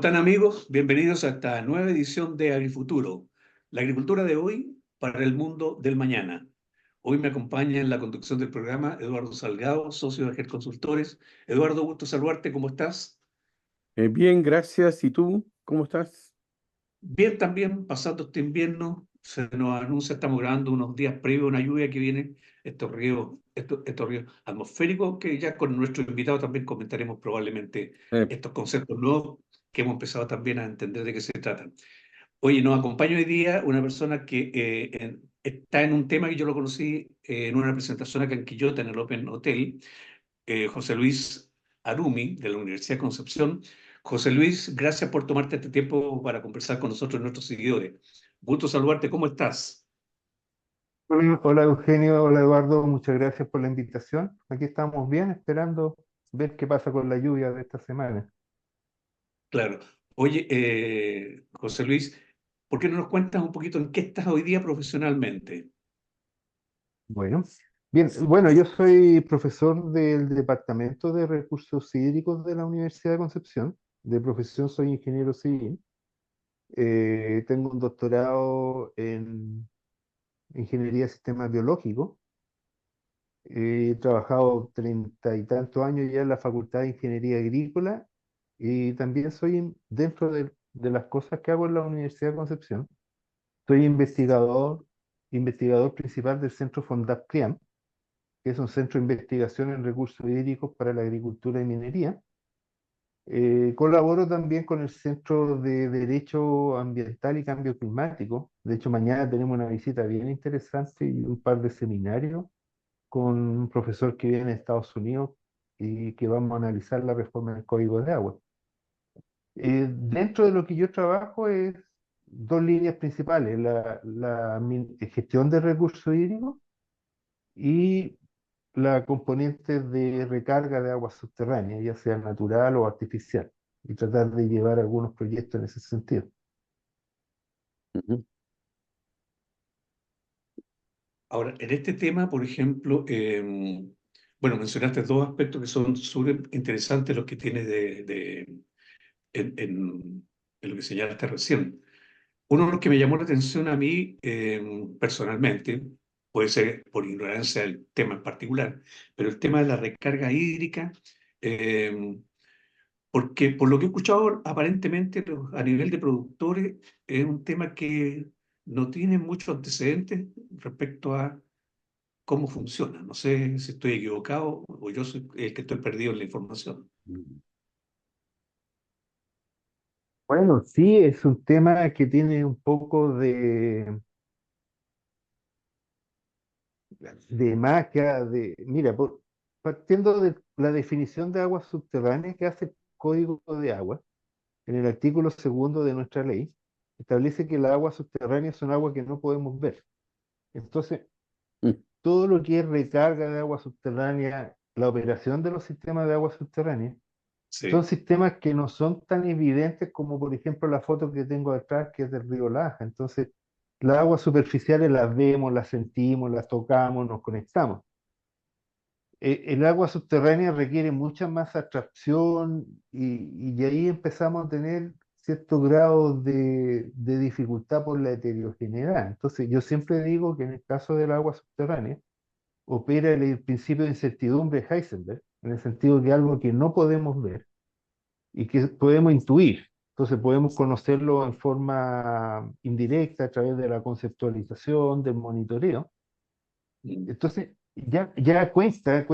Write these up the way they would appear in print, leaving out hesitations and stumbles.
están amigos? Bienvenidos a esta nueva edición de Agrifuturo, la agricultura de hoy para el mundo del mañana. Hoy me acompaña en la conducción del programa Eduardo Salgado, socio de Ager Consultores. Eduardo, gusto saludarte, ¿cómo estás? Bien, gracias. ¿Y tú? ¿Cómo estás? Bien también, pasando este invierno, se nos anuncia, estamos grabando unos días previos a una lluvia que viene, estos ríos atmosféricos, que ya con nuestro invitado también comentaremos probablemente Eh, estos conceptos nuevos que hemos empezado también a entender de qué se tratan. Oye, nos acompaña hoy día una persona que está en un tema que yo lo conocí en una presentación acá en Quillota, en el Open Hotel, José Luis Arumi, de la Universidad de Concepción. José Luis, gracias por tomarte este tiempo para conversar con nosotros y nuestros seguidores. Gusto saludarte, ¿cómo estás? Hola Eugenio, hola Eduardo, muchas gracias por la invitación. Aquí estamos bien, esperando ver qué pasa con la lluvia de esta semana. Claro. Oye, José Luis, ¿por qué no nos cuentas un poquito en qué estás hoy día profesionalmente? Bueno, bueno, yo soy profesor del Departamento de Recursos Hídricos de la Universidad de Concepción. De profesión soy ingeniero civil. Tengo un doctorado en Ingeniería de Sistemas Biológicos. He trabajado 30 y tantos años ya en la Facultad de Ingeniería Agrícola y también dentro de las cosas que hago en la Universidad de Concepción, soy investigador principal del Centro FONDAP-CRIAM, que es un centro de investigación en recursos hídricos para la agricultura y minería. Colaboro también con el Centro de Derecho Ambiental y Cambio Climático. De hecho, mañana tenemos una visita bien interesante y un par de seminarios con un profesor que viene de Estados Unidos y que vamos a analizar la reforma del Código de Agua. Dentro de lo que yo trabajo es dos líneas principales, gestión de recursos hídricos y la componente de recarga de aguas subterráneas, ya sea natural o artificial, y tratar de llevar algunos proyectos en ese sentido. ujú. Ahora, en este tema, por ejemplo, bueno, mencionaste dos aspectos que son súper interesantes los que tienes en lo que señalaste recién. Uno de los que me llamó la atención a mí personalmente, puede ser por ignorancia del tema en particular, pero el tema de la recarga hídrica, eh, porque por lo que he escuchado, aparentemente a nivel de productores es un tema que no tiene muchos antecedentes respecto a cómo funciona. No sé si estoy equivocado o yo soy el que estoy perdido en la información. Bueno, sí, es un tema que tiene un poco de magia, mira, partiendo de la definición de aguas subterráneas que hace el Código de Agua, en el artículo segundo de nuestra ley, establece que las aguas subterráneas son aguas que no podemos ver. Entonces, Mm. todo lo que es recarga de agua subterránea, la operación de los sistemas de agua subterránea, son Sí. sistemas que no son tan evidentes como, por ejemplo, la foto que tengo detrás, que es del río Laja. Entonces, las aguas superficiales las vemos, las sentimos, las tocamos, nos conectamos. El agua subterránea requiere mucha más abstracción y ahí empezamos a tener cierto grado de dificultad por la heterogeneidad. Entonces, yo siempre digo que en el caso del agua subterránea, opera el principio de incertidumbre de Heisenberg, en el sentido que algo que no podemos ver y que podemos intuir. Entonces podemos conocerlo en forma indirecta a través de la conceptualización, del monitoreo. Mm. Entonces ya cuesta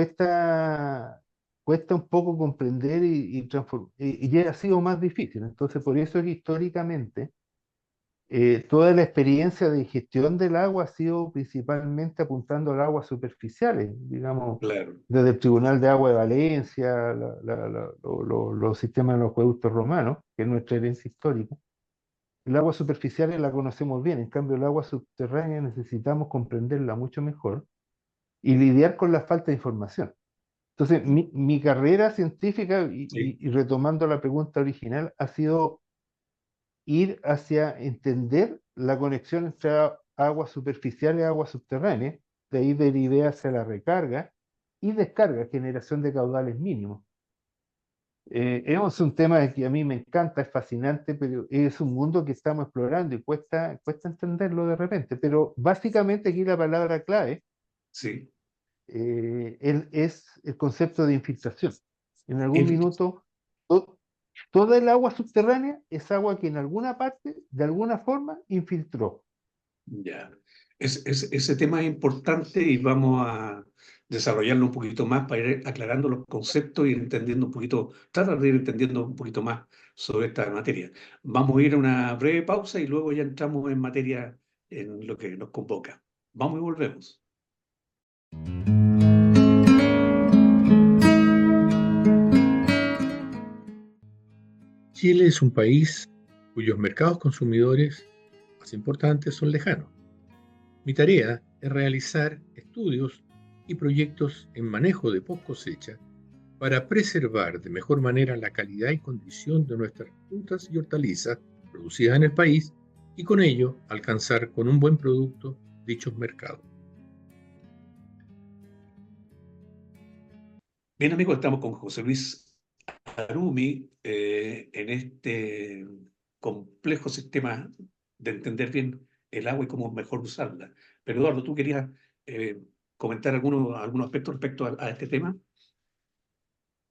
un poco comprender y ya ha sido más difícil. Entonces por eso es que históricamente toda la experiencia de gestión del agua ha sido principalmente apuntando a aguas superficiales, digamos, Claro. desde el Tribunal de Agua de Valencia, los sistemas de los acueductos romanos, que es nuestra herencia histórica. El agua superficial la conocemos bien, en cambio el agua subterránea necesitamos comprenderla mucho mejor y lidiar con la falta de información. Entonces, mi carrera científica, Sí. y retomando la pregunta original, ha sido ir hacia entender la conexión entre aguas superficiales y aguas subterráneas, de ahí derivé hacia la recarga y descarga, generación de caudales mínimos. Es un tema que a mí me encanta, es fascinante, pero es un mundo que estamos explorando y cuesta entenderlo de repente. Pero básicamente aquí la palabra clave Sí. es el concepto de infiltración. En algún Infiltración. minuto, to- toda el agua subterránea es agua que en alguna parte, de alguna forma, infiltró. Ya. Ese tema es importante y vamos a desarrollarlo un poquito más para ir aclarando los conceptos y entendiendo un poquito, tratar de ir entendiendo un poquito más sobre esta materia. Vamos a ir a una breve pausa y luego ya entramos en materia en lo que nos convoca. Vamos y volvemos. Chile es un país cuyos mercados consumidores más importantes son lejanos. Mi tarea es realizar estudios y proyectos en manejo de post cosecha para preservar de mejor manera la calidad y condición de nuestras frutas y hortalizas producidas en el país y con ello alcanzar con un buen producto dichos mercados. Bien, amigos, estamos con José Luis Arumi en este complejo sistema de entender bien el agua y cómo mejor usarla. Pero Eduardo, ¿tú querías eh, comentar algunos aspectos respecto a este tema?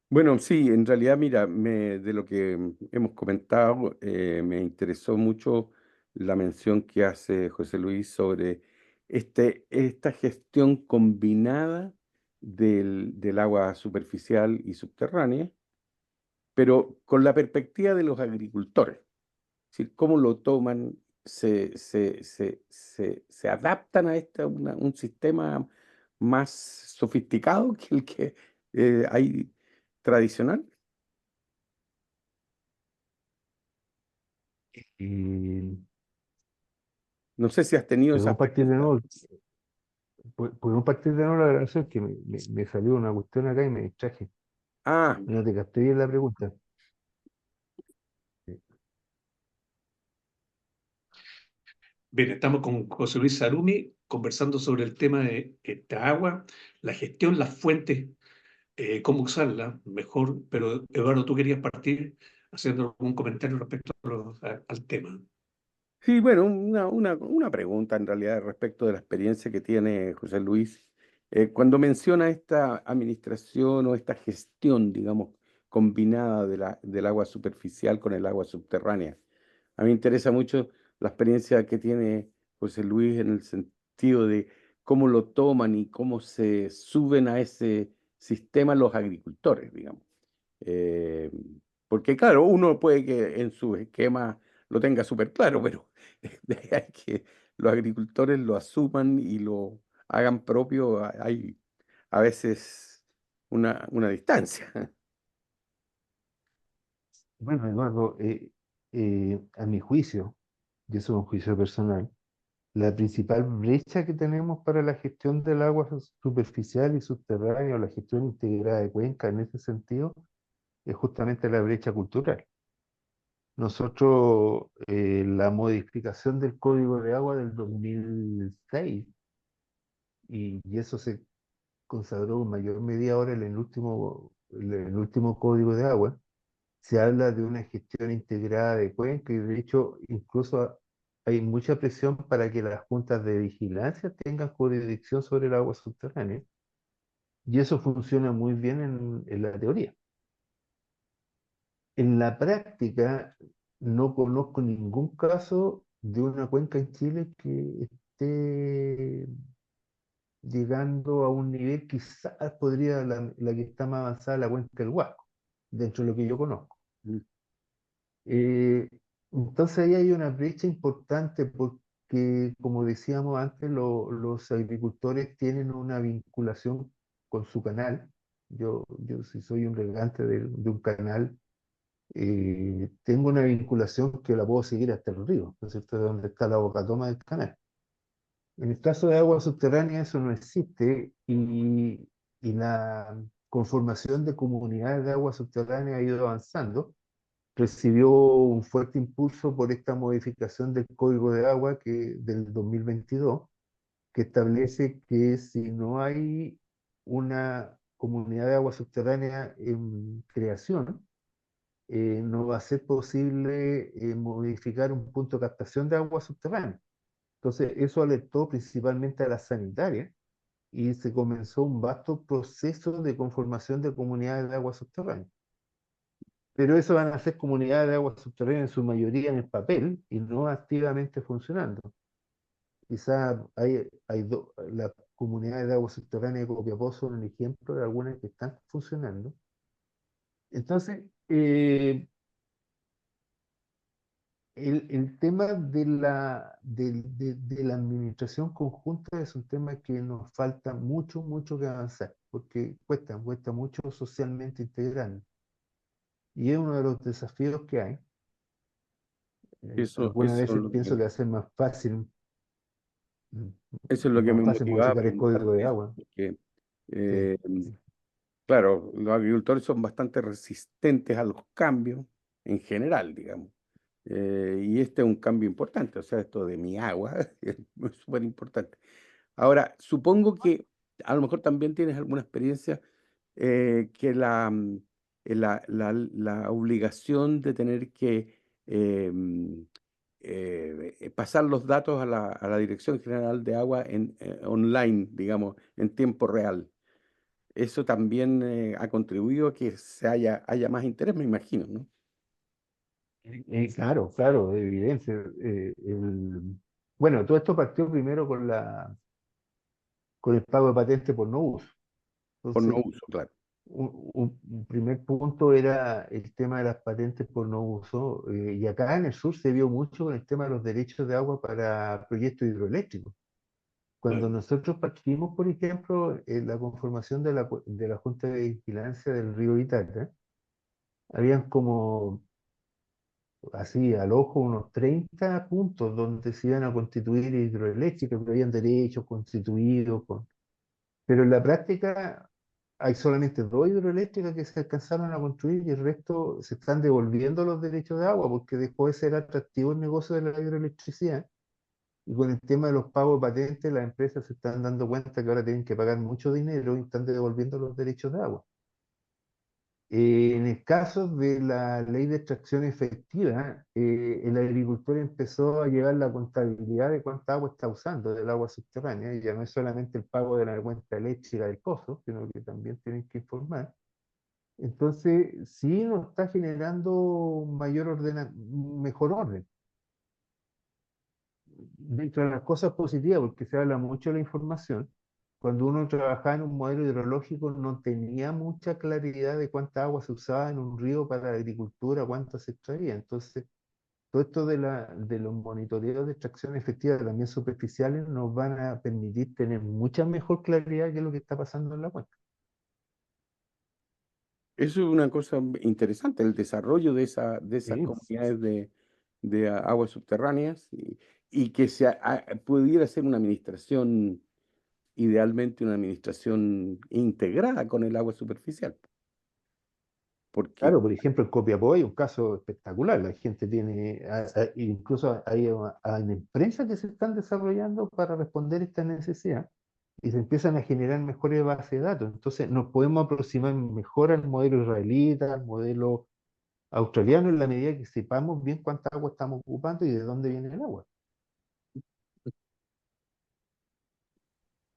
Bueno, sí, en realidad, mira, de lo que hemos comentado, me interesó mucho la mención que hace José Luis sobre esta gestión combinada del agua superficial y subterránea, pero con la perspectiva de los agricultores. Es decir, cómo lo toman, se adaptan a un sistema más sofisticado que el que hay tradicional. Y No sé si has tenido esas podemos partir de preguntas. nuevo, podemos partir de nuevo la grabación, que me salió una cuestión acá y me distraje. Ah, No te capté bien la pregunta. Bien, estamos con José Luis Arumi conversando sobre el tema de esta agua, la gestión, las fuentes, cómo usarla mejor. Pero Eduardo, tú querías partir haciendo algún comentario respecto al tema. sí, bueno, una pregunta en realidad respecto de la experiencia que tiene José Luis. Cuando menciona esta administración o esta gestión, digamos, combinada del agua superficial con el agua subterránea, a mí me interesa mucho la experiencia que tiene José Luis en el sentido de cómo lo toman y cómo se suben a ese sistema los agricultores, digamos. Eh, Porque claro, uno puede que en su esquema lo tenga súper claro, pero de ahí a que los agricultores lo asuman y lo hagan propio, hay a veces una distancia. Bueno, Eduardo, a mi juicio, y eso es un juicio personal, la principal brecha que tenemos para la gestión del agua superficial y subterránea o la gestión integrada de cuenca en ese sentido es justamente la brecha cultural. Nosotros, la modificación del Código de Agua del 2006, y eso se consagró en mayor medida ahora en el último Código de Agua, se habla de una gestión integrada de cuenca y de hecho incluso hay mucha presión para que las juntas de vigilancia tengan jurisdicción sobre el agua subterránea y eso funciona muy bien en la teoría. En la práctica no conozco ningún caso de una cuenca en Chile que esté llegando a un nivel, quizás podría la que está más avanzada, la cuenca del Huasco, dentro de lo que yo conozco. Mm. Eh, entonces ahí hay una brecha importante porque, como decíamos antes, los agricultores tienen una vinculación con su canal. Yo si soy un regante de un canal, tengo una vinculación que la puedo seguir hasta el río, ¿no es cierto? De donde está la bocatoma del canal. En el caso de agua subterránea eso no existe y la conformación de comunidades de agua subterránea ha ido avanzando. Recibió un fuerte impulso por esta modificación del Código de Agua del 2022, que establece que si no hay una comunidad de agua subterránea en creación, no va a ser posible modificar un punto de captación de agua subterránea. Entonces, eso alertó principalmente a las sanitarias y se comenzó un vasto proceso de conformación de comunidades de agua subterránea. Pero eso van a ser comunidades de agua subterránea en su mayoría en el papel y no activamente funcionando. Quizás las comunidades de agua subterránea de Copiapó son un ejemplo de algunas que están funcionando. Entonces, el tema de la administración conjunta es un tema que nos falta mucho, mucho que avanzar, porque cuesta mucho socialmente integrarlo. Y es uno de los desafíos que hay. Algunas Eso es veces lo pienso que, que va a ser mm, eso es lo que más me fácil motivaba a modificar el código de preguntarte, agua. porque Sí, eh, sí. claro, los agricultores son bastante resistentes a los cambios en general, digamos. Y este es un cambio importante, o sea, esto de mi agua es súper importante. Ahora, supongo que a lo mejor también tienes alguna experiencia que la obligación de tener que pasar los datos a la Dirección General de Agua online, digamos, en tiempo real. Eso también ha contribuido a que haya más interés, me imagino, ¿no? Claro, claro, es evidente. Bueno, todo esto partió primero con el pago de patente por no uso. Por no Entonces, uso, claro. un primer punto era el tema de las patentes por no uso, y acá en el sur se vio mucho con el tema de los derechos de agua para proyectos hidroeléctricos. Cuando Claro. nosotros partimos, por ejemplo, en la conformación de la Junta de Vigilancia del río Itata, habían como así al ojo unos 30 puntos donde se iban a constituir hidroeléctricas, pero habían derechos constituidos, pero en la práctica hay solamente 2 hidroeléctricas que se alcanzaron a construir y el resto se están devolviendo los derechos de agua porque dejó de ser atractivo el negocio de la hidroelectricidad. Y con el tema de los pagos de patentes, las empresas se están dando cuenta que ahora tienen que pagar mucho dinero y están devolviendo los derechos de agua. En el caso de la ley de extracción efectiva, el agricultor empezó a llevar la contabilidad de cuánta agua está usando del agua subterránea, y ya no es solamente el pago de la cuenta eléctrica del pozo, sino que también tienen que informar. Entonces, sí nos está generando mejor orden. Dentro de las cosas positivas, porque se habla mucho de la información, cuando uno trabajaba en un modelo hidrológico no tenía mucha claridad de cuánta agua se usaba en un río para la agricultura, cuánta se extraía. Entonces, todo esto de los monitoreos de extracción efectiva, también superficiales, nos van a permitir tener mucha mejor claridad de lo que está pasando en la cuenca. Eso es una cosa interesante, el desarrollo de esas Sí, comunidades de aguas subterráneas y que pudiera ser una administración, idealmente una administración integrada con el agua superficial. Porque claro, por ejemplo, en Copiapó hay un caso espectacular. La gente incluso hay empresas que se están desarrollando para responder a esta necesidad y se empiezan a generar mejores bases de datos. Entonces, nos podemos aproximar mejor al modelo israelita, al modelo australiano, en la medida que sepamos bien cuánta agua estamos ocupando y de dónde viene el agua.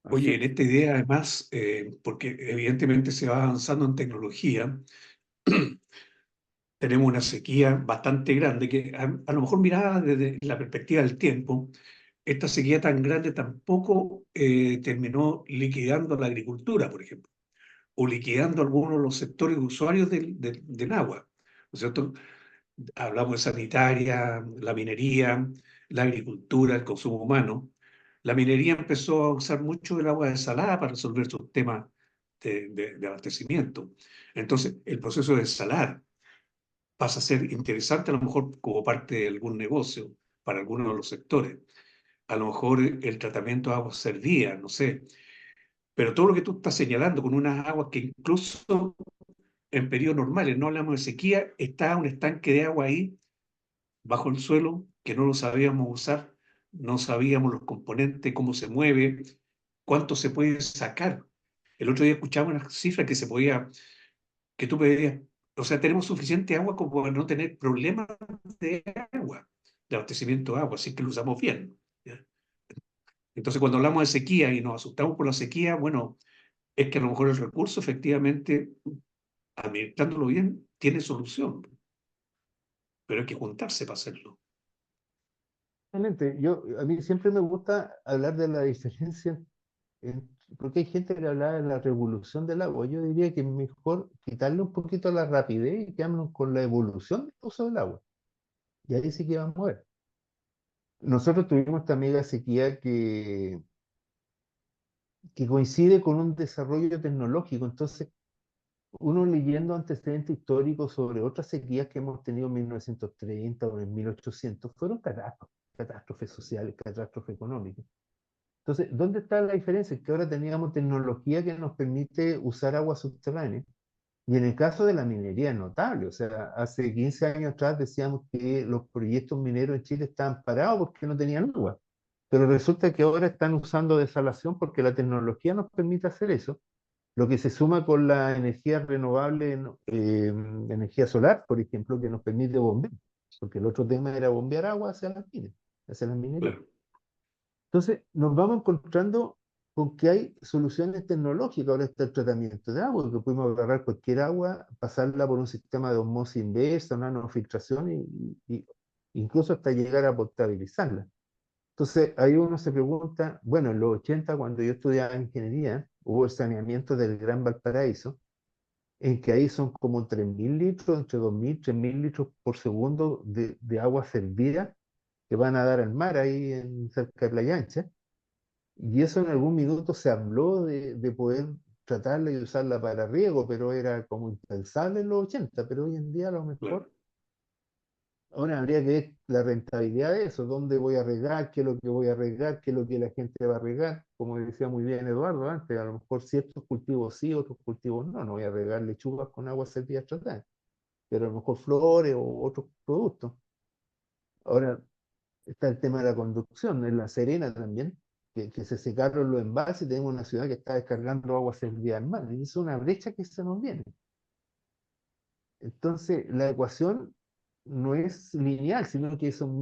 así Oye, en esta idea además, porque evidentemente se va avanzando en tecnología, tenemos una sequía bastante grande que a lo mejor mirada desde la perspectiva del tiempo, esta sequía tan grande tampoco terminó liquidando la agricultura, por ejemplo, o liquidando algunos de los sectores usuarios del agua. ¿No es cierto? Hablamos de sanitaria, la minería, la agricultura, el consumo humano. La minería empezó a usar mucho el agua desalada para resolver sus temas de abastecimiento. Entonces, el proceso de desalar pasa a ser interesante a lo mejor como parte de algún negocio para algunos de los sectores. A lo mejor el tratamiento de aguas servía, no sé. Pero todo lo que tú estás señalando con unas aguas que incluso en periodos normales, no hablamos de sequía, está un estanque de agua ahí bajo el suelo que no lo sabíamos usar, no sabíamos los componentes, cómo se mueve, cuánto se puede sacar. El otro día escuchaba una cifra que se podía, que tú podías o sea, tenemos suficiente agua como para no tener problemas de agua, de abastecimiento de agua, así que lo usamos bien. ¿Ya? Entonces, cuando hablamos de sequía y nos asustamos por la sequía, bueno, es que a lo mejor el recurso efectivamente, administrándolo bien, tiene solución, pero hay que juntarse para hacerlo. Realmente, a mí siempre me gusta hablar de la diferencia, porque hay gente que habla de la revolución del agua. Yo diría que es mejor quitarle un poquito la rapidez y quedarnos con la evolución del uso del agua. Y ahí sí que vamos a ver. Nosotros tuvimos esta mega sequía que coincide con un desarrollo tecnológico. Entonces, uno leyendo antecedentes históricos sobre otras sequías que hemos tenido en 1930 o en 1800, fueron catástrofes sociales, catástrofes económicas. Entonces, ¿dónde está la diferencia? Es que ahora teníamos tecnología que nos permite usar agua subterránea. Y en el caso de la minería es notable. O sea, hace 15 años atrás decíamos que los proyectos mineros en Chile estaban parados porque no tenían agua. Pero resulta que ahora están usando desalación porque la tecnología nos permite hacer eso. Lo que se suma con la energía renovable, energía solar, por ejemplo, que nos permite bombear. Porque el otro tema era bombear agua hacia las minas, hacia las minerías. Claro, Entonces, nos vamos encontrando con que hay soluciones tecnológicas. Ahora está el tratamiento de agua, que podemos agarrar cualquier agua, pasarla por un sistema de osmosis inversa, nanofiltración, y incluso hasta llegar a potabilizarla. Entonces, ahí uno se pregunta, bueno, en los 80, cuando yo estudiaba ingeniería, hubo el saneamiento del Gran Valparaíso, en que ahí son como 3.000 litros, entre 2.000 y 3.000 litros por segundo de agua servida que van a dar al mar ahí cerca de Playa Ancha. Y eso en algún minuto se habló de poder tratarla y usarla para riego, pero era como impensable en los 80, pero hoy en día a lo claro, mejor, ahora habría que ver la rentabilidad de eso, dónde voy a regar, qué es lo que voy a regar, qué es lo que la gente va a regar, como decía muy bien Eduardo antes, a lo mejor ciertos cultivos sí, otros cultivos no, no voy a regar lechugas con agua servida tratada, pero a lo mejor flores o otros productos. Ahora, está el tema de la conducción, en La Serena también, que se secaron los envases y tenemos una ciudad que está descargando agua servida al mar. Y es una brecha que se nos viene. Entonces, la ecuación no es lineal, sino que son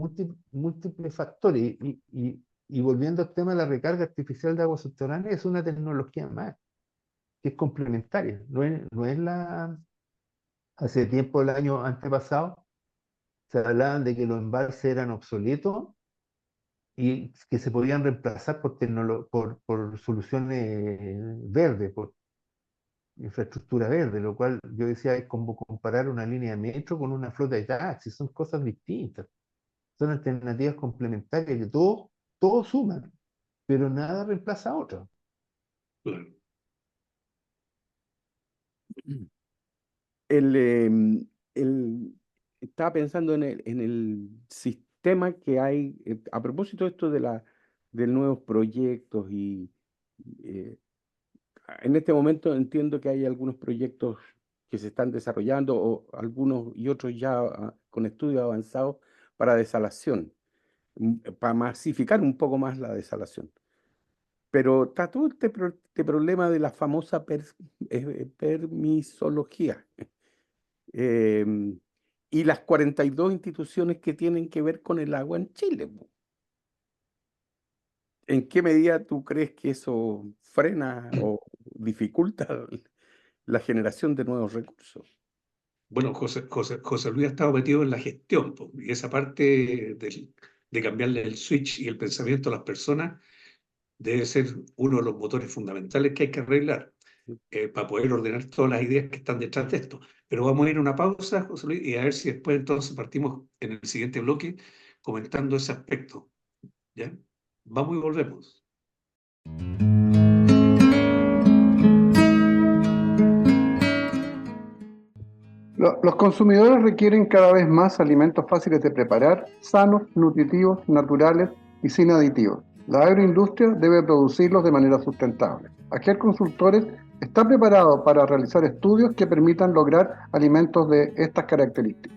múltiples factores. Y volviendo al tema de la recarga artificial de agua subterránea, es una tecnología más, que es complementaria. No es la... Hace tiempo, el año antepasado, se hablaban de que los embalses eran obsoletos y que se podían reemplazar por soluciones verdes, por infraestructura verde, lo cual yo decía es como comparar una línea de metro con una flota de taxis, son cosas distintas, son alternativas complementarias que todo suman, pero nada reemplaza a otro. claro. El, em, el- Estaba pensando en el sistema que hay, a propósito de esto de nuevos proyectos eh, en este momento entiendo que hay algunos proyectos que se están desarrollando o algunos y otros ya con estudios avanzados para desalación, para masificar un poco más la desalación. Pero está todo este problema de la famosa permisología em, y las 42 instituciones que tienen que ver con el agua en Chile, po. ¿En qué medida tú crees que eso frena o dificulta la generación de nuevos recursos? Bueno, José Luis ha estado metido en la gestión, po, y esa parte de cambiarle el switch y el pensamiento a las personas debe ser uno de los motores fundamentales que hay que arreglar para poder ordenar todas las ideas que están detrás de esto. Pero vamos a ir a una pausa, José Luis, y a ver si después entonces partimos en el siguiente bloque comentando ese aspecto. ¿Ya? Vamos y volvemos. Los consumidores requieren cada vez más alimentos fáciles de preparar, sanos, nutritivos, naturales y sin aditivos. La agroindustria debe producirlos de manera sustentable. Ager Consultores está preparado para realizar estudios que permitan lograr alimentos de estas características.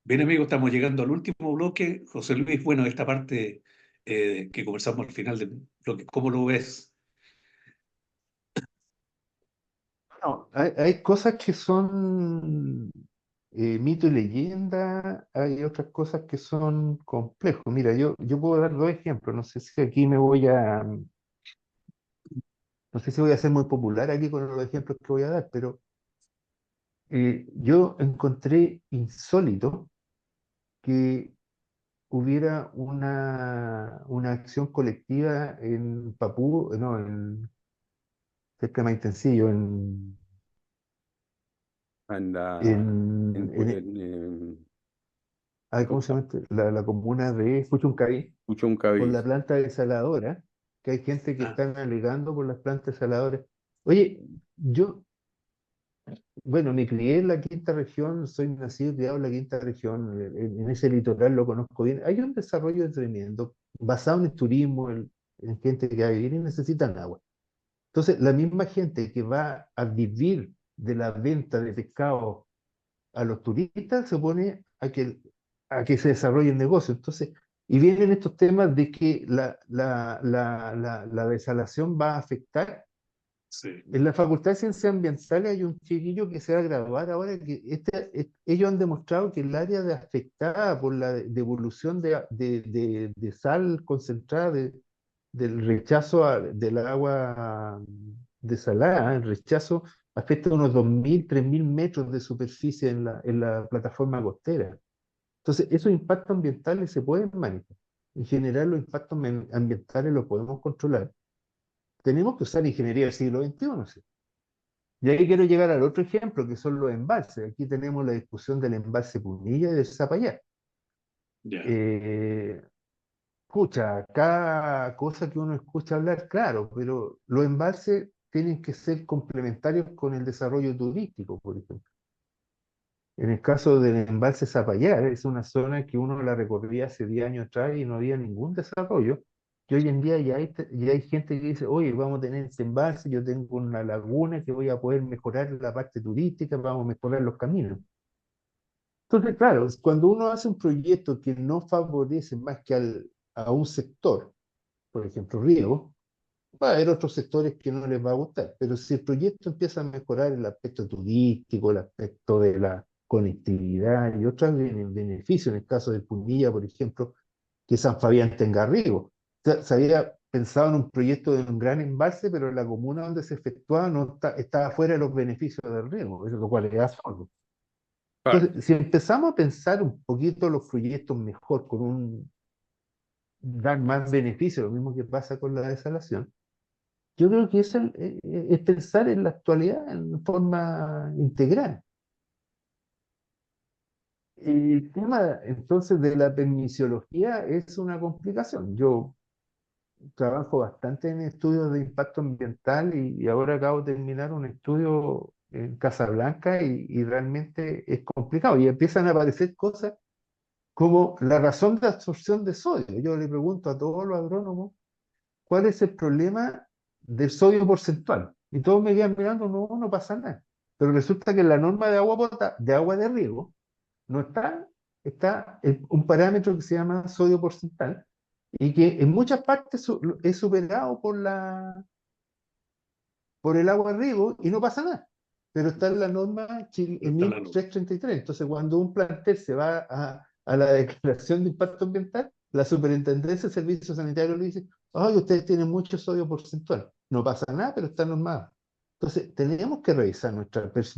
Bien, amigos, estamos llegando al último bloque. José Luis, bueno, esta parte que conversamos al final de cómo lo ves. No, hay cosas que son mito y leyenda, hay otras cosas que son complejos. Mira, yo puedo dar dos ejemplos, no sé si aquí no sé si voy a ser muy popular aquí con los ejemplos que voy a dar, pero yo encontré insólito que hubiera una acción colectiva en Papú, no, cerca de Maitencillo, Anda en, en, en- ay, ¿cómo se llama? La comuna de Puchuncaví, por Puchuncaví. la planta desaladora, que hay gente que Ah, están alegando por las plantas desaladoras. Oye, yo, bueno, me crié en la quinta región, soy nacido y criado en la quinta región, en ese litoral lo conozco bien. Hay un desarrollo tremendo, basado en el turismo, en gente que va a vivir y necesitan agua. Entonces, la misma gente que va a vivir de la venta de pescado a los turistas se opone a que se desarrolle el negocio. Entonces, y vienen estos temas de que la desalación va a afectar. sí, En la Facultad de Ciencias Ambientales hay un chiquillo que se va a graduar ahora que ellos han demostrado que el área afectada por la devolución de sal concentrada del rechazo del agua desalada, el rechazo afecta a unos 2.000, 3.000 metros de superficie en la plataforma costera. Entonces, esos impactos ambientales se pueden manejar. En general, los impactos ambientales los podemos controlar. Tenemos que usar ingeniería del siglo XXI, ¿sí? Y ahí quiero llegar al otro ejemplo, que son los embalses. Aquí tenemos la discusión del embalse Punilla y del Zapallar. ya, Eh, Escucha, cada cosa que uno escucha hablar, claro, pero los embalses tienen que ser complementarios con el desarrollo turístico, por ejemplo. En el caso del embalse Zapallar, es una zona que uno la recorría hace 10 años atrás y no había ningún desarrollo. Y hoy en día ya hay gente que dice, oye, vamos a tener este embalse, yo tengo una laguna que voy a poder mejorar la parte turística, vamos a mejorar los caminos. Entonces, claro, cuando uno hace un proyecto que no favorece más que a un sector, por ejemplo, riego, va a haber otros sectores que no les va a gustar, pero si el proyecto empieza a mejorar el aspecto turístico, el aspecto de la conectividad y otros beneficios, en el caso de Punilla, por ejemplo, que San Fabián tenga riego. Se había pensado en un proyecto de un gran embalse, pero la comuna donde se efectuaba no estaba fuera de los beneficios del riego, eso lo cual es absurdo. Claro. Entonces, si empezamos a pensar un poquito los proyectos mejor, dar más beneficios, lo mismo que pasa con la desalación, yo creo que eso es pensar en la actualidad en forma integral. El tema entonces de la permisiología es una complicación. Yo trabajo bastante en estudios de impacto ambiental y ahora acabo de terminar un estudio en Casablanca y realmente es complicado y empiezan a aparecer cosas como la razón de absorción de sodio. Yo le pregunto a todos los agrónomos cuál es el problema del sodio porcentual. Y todos me quedan mirando, no, no pasa nada. Pero resulta que en la norma de agua de riego no está un parámetro que se llama sodio porcentual y que en muchas partes es superado por el agua de riego y no pasa nada. Pero está en la norma pero en está la nube. 1333. Entonces, cuando un plantel se va a la declaración de impacto ambiental, la Superintendencia de Servicios Sanitarios le dice, ay, ustedes tienen mucho sodio porcentual. No pasa nada, pero está normado. Entonces, tenemos que revisar nuestras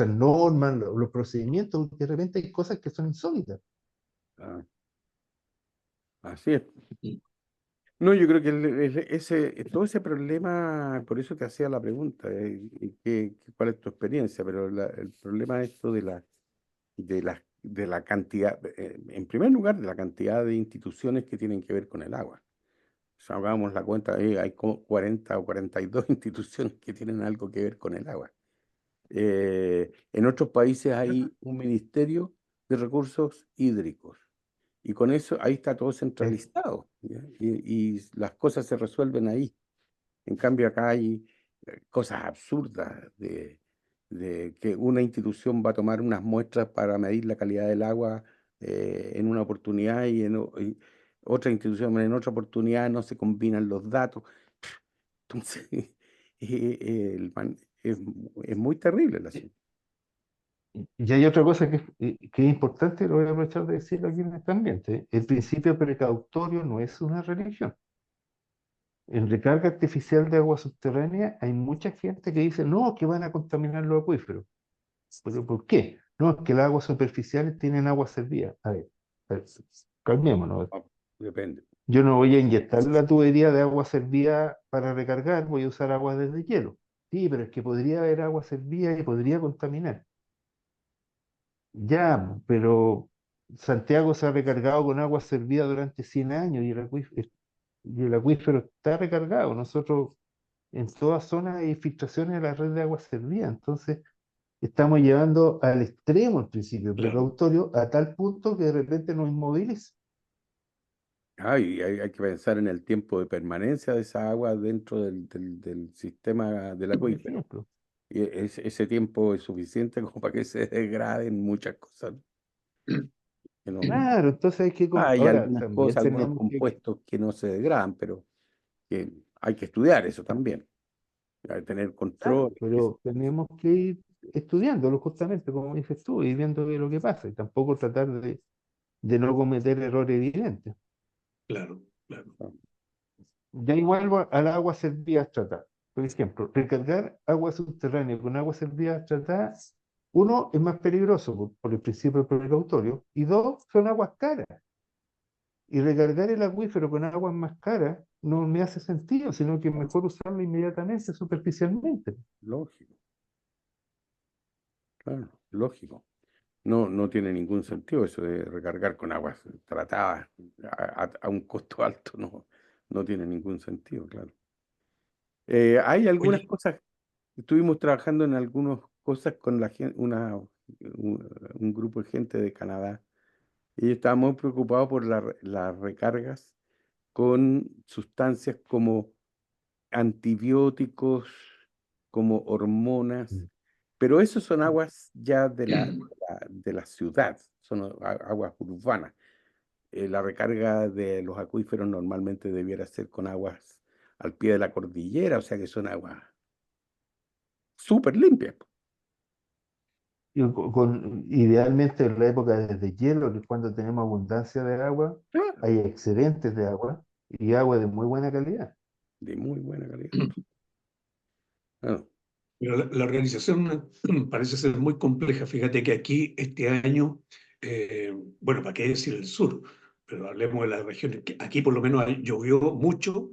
normas, los procedimientos, porque de repente hay cosas que son insólitas. Ah, así es. No, yo creo que todo ese problema, por eso te hacía la pregunta, ¿cuál es tu experiencia? Pero el problema es esto de la cantidad, en primer lugar, de la cantidad de instituciones que tienen que ver con el agua. Si hagamos la cuenta, hay como 40 o 42 instituciones que tienen algo que ver con el agua. En otros países hay un ministerio de recursos hídricos y con eso ahí está todo Eh, centralizado, ¿ya? Y las cosas se resuelven ahí. En cambio acá hay cosas absurdas de que una institución va a tomar unas muestras para medir la calidad del agua en una oportunidad otra institución en otra oportunidad, no se combinan los datos. Entonces, es muy terrible el asunto. Y hay otra cosa que es importante, lo voy a aprovechar de decirlo aquí en este ambiente. El principio precautorio no es una religión. En recarga artificial de agua subterránea hay mucha gente que dice, no, que van a contaminar los acuíferos. ¿Pero por qué? No, es que las aguas superficiales tienen agua servida. A ver, calmémonos. No, depende. Yo no voy a inyectar la tubería de agua servida para recargar, voy a usar agua desde hielo. Sí, pero es que podría haber agua servida y podría contaminar. Ya, pero Santiago se ha recargado con agua servida durante 100 años y el acuífero está recargado. Nosotros en toda zona hay filtraciones de la red de agua servida. Entonces, estamos llevando al extremo el principio Claro. precautorio a tal punto que de repente nos inmoviliza. Y hay que pensar en el tiempo de permanencia de esa agua dentro del sistema del Por acuífero. ejemplo. Y ese tiempo es suficiente como para que se degraden muchas cosas. Que no- Claro, entonces hay que... Hay Ahora, algunas también cosas, algunos tenemos que... compuestos que no se degradan, pero que hay que estudiar eso también. Hay que tener Claro, control. pero tenemos que ir estudiándolo justamente, como dices tú, y viendo qué es lo que pasa, y tampoco tratar de no cometer errores evidentes. Claro, claro. Ya igual al agua servida tratada. Por ejemplo, recargar agua subterránea con agua servida tratada, uno, es más peligroso por el principio precautorio, y dos, son aguas caras. Y recargar el acuífero con aguas más caras no me hace sentido, sino que es mejor usarlo inmediatamente, superficialmente. Lógico, claro, lógico. No tiene ningún sentido eso de recargar con aguas tratadas a un costo alto, no tiene ningún sentido, claro. Hay algunas Oye, cosas, estuvimos trabajando en algunas cosas con la gente, un grupo de gente de Canadá, y estaba muy preocupado por las recargas con sustancias como antibióticos, como hormonas, pero esos son aguas ya de la ciudad, son aguas urbanas. La recarga de los acuíferos normalmente debiera ser con aguas al pie de la cordillera, o sea que son aguas súper limpias. Y idealmente en la época de deshielo, que es cuando tenemos abundancia de agua, Claro, hay excedentes de agua y agua de muy buena calidad. de muy buena calidad. Claro, pero la organización parece ser muy compleja. Fíjate que aquí este año, bueno, ¿para qué decir el sur? Pero hablemos de las regiones. Aquí por lo menos llovió mucho,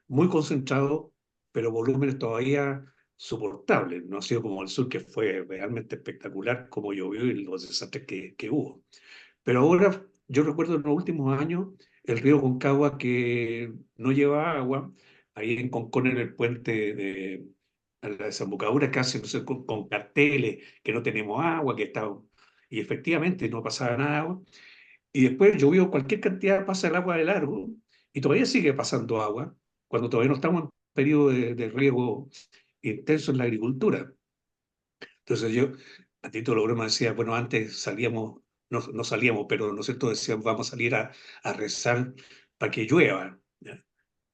muy concentrado, pero volúmenes todavía soportables. No ha sido como el sur, que fue realmente espectacular como llovió y los desastres que hubo. Pero ahora, yo recuerdo en los últimos años, el río Concagua que no lleva agua, ahí en Concón, en el puente de a la desembocadura, casi no sé, con carteles que no tenemos agua, que está... Y efectivamente no pasaba nada de agua. Y después llovió cualquier cantidad, pasa el agua de largo, y todavía sigue pasando agua, cuando todavía no estamos en periodo de riego intenso en la agricultura. Entonces yo, a título de broma, decía, bueno, antes salíamos, no salíamos, pero nosotros decíamos, vamos a salir a rezar para que llueva. ¿Ya?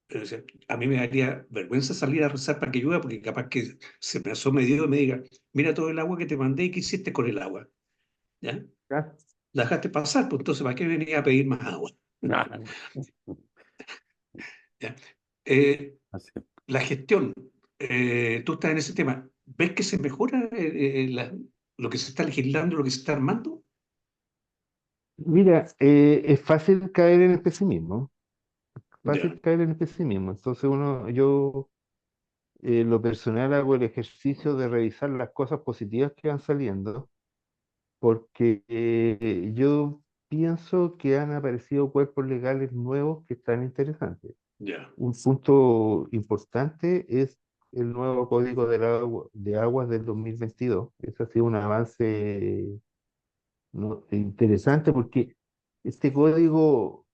Pero decía, a mí me daría vergüenza salir a rezar para que llueva, porque capaz que se me asome Dios y me diga, mira todo el agua que te mandé y qué hiciste con el agua. ¿Ya? ¿Ya? La dejaste pasar, pues entonces, ¿para qué venía a pedir más agua? claro. ¿Ya? Eh, Así. la gestión, tú estás en ese tema, ¿ves que se mejora lo que se está legislando, lo que se está armando? Mira, es fácil caer en el pesimismo, Ya, fácil caer en el pesimismo. Entonces yo lo personal hago el ejercicio de revisar las cosas positivas que van saliendo, porque yo pienso que han aparecido cuerpos legales nuevos que están interesantes. ya, Un punto importante es el nuevo Código de Aguas del 2022. Ese ha sido un avance, ¿no?, interesante porque este código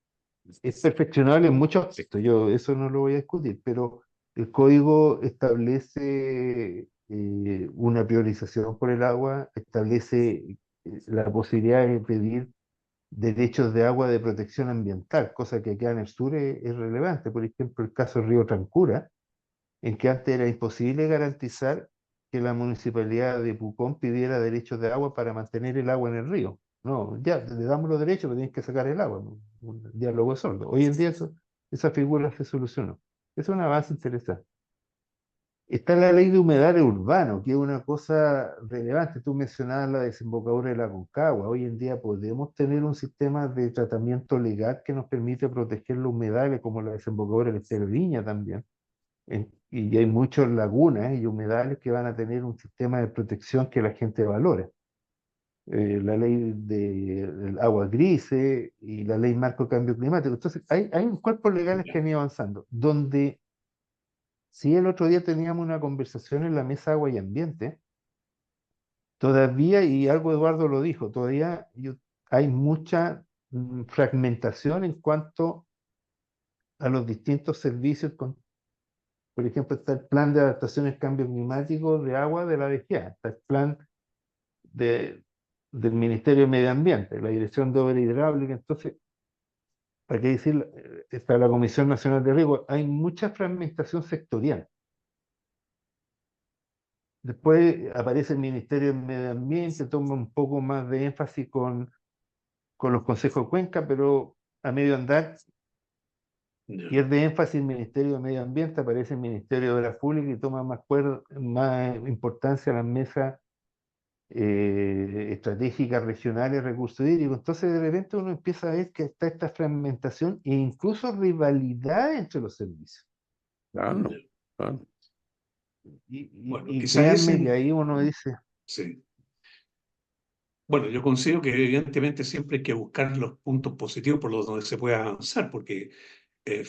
es perfeccionable en muchos aspectos. Yo eso no lo voy a discutir, pero el código establece una priorización por el agua, establece la posibilidad de pedir derechos de agua de protección ambiental, cosa que acá en el sur es relevante. Por ejemplo, el caso del río Trancura, en que antes era imposible garantizar que la municipalidad de Pucón pidiera derechos de agua para mantener el agua en el río. No, ya, le damos los derechos, pero tienes que sacar el agua, ¿no? Un diálogo de sordo. Hoy en día esa figura se solucionó. Es una base interesante. Está la ley de humedales urbanos, que es una cosa relevante. Tú mencionabas la desembocadura de la Concagua. Hoy en día podemos tener un sistema de tratamiento legal que nos permite proteger los humedales, como la desembocadura del Estero Viña también. Y hay muchas lagunas y humedales que van a tener un sistema de protección que la gente valora. La ley de aguas grises y la ley marco de cambio climático. Entonces, hay cuerpos legales que han ido avanzando, donde si el otro día teníamos una conversación en la mesa Agua y Ambiente, todavía, y algo Eduardo lo dijo, todavía hay mucha fragmentación en cuanto a los distintos servicios. Por ejemplo, está el plan de adaptación al cambio climático de agua de la DGA, está el plan del Ministerio de Medio Ambiente, la Dirección de Obra Hidráulica. Entonces, ¿para qué decir? Está la Comisión Nacional de Riego. Hay mucha fragmentación sectorial. Después aparece el Ministerio de Medio Ambiente, toma un poco más de énfasis con los consejos de cuenca, pero a medio andar Ya. pierde énfasis el Ministerio de Medio Ambiente, aparece el Ministerio de Obras Públicas y toma más importancia las mesas estratégicas regionales de recursos hídricos. Entonces, de repente uno empieza a ver que está esta fragmentación e incluso rivalidad entre los servicios. Claro, Ya. claro. Bueno, Y quizás créanme que ese, ahí uno dice, sí. Bueno, yo considero que evidentemente siempre hay que buscar los puntos positivos por los donde se pueda avanzar, porque eh,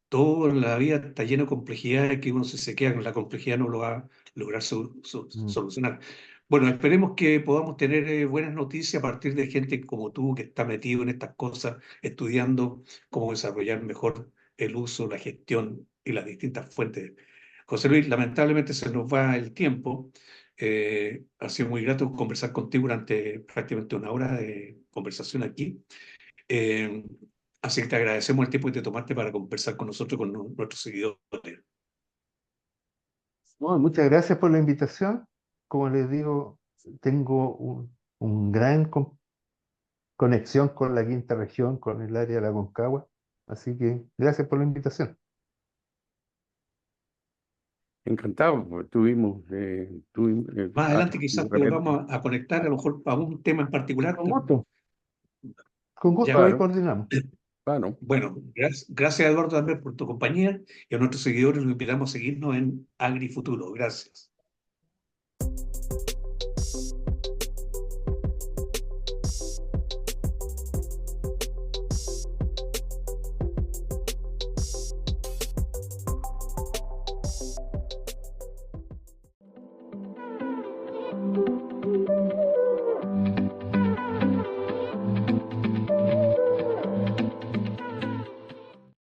todo en la vida está lleno de complejidades que uno si se queda con la complejidad no lo va a lograr mm, solucionar. Bueno, esperemos que podamos tener buenas noticias a partir de gente como tú que está metido en estas cosas, estudiando cómo desarrollar mejor el uso, la gestión y las distintas fuentes. José Luis, lamentablemente se nos va el tiempo. Ha sido muy grato conversar contigo durante prácticamente una hora de conversación aquí. Eh, Así que te agradecemos el tiempo que te tomaste para conversar con nosotros, con nuestros seguidores. no, muchas gracias por la invitación. Como les digo, tengo un gran conexión con la quinta región, con el área de la Concagua. Así que gracias por la invitación. Encantado, pues, Más adelante de quizás repente, volvamos a conectar a lo mejor a un tema en particular. Con gusto. Con gusto, Ya. ahí claro, coordinamos. claro. Bueno, gracias Eduardo también por tu compañía y a nuestros seguidores los invitamos a seguirnos en AgriFuturo. Gracias.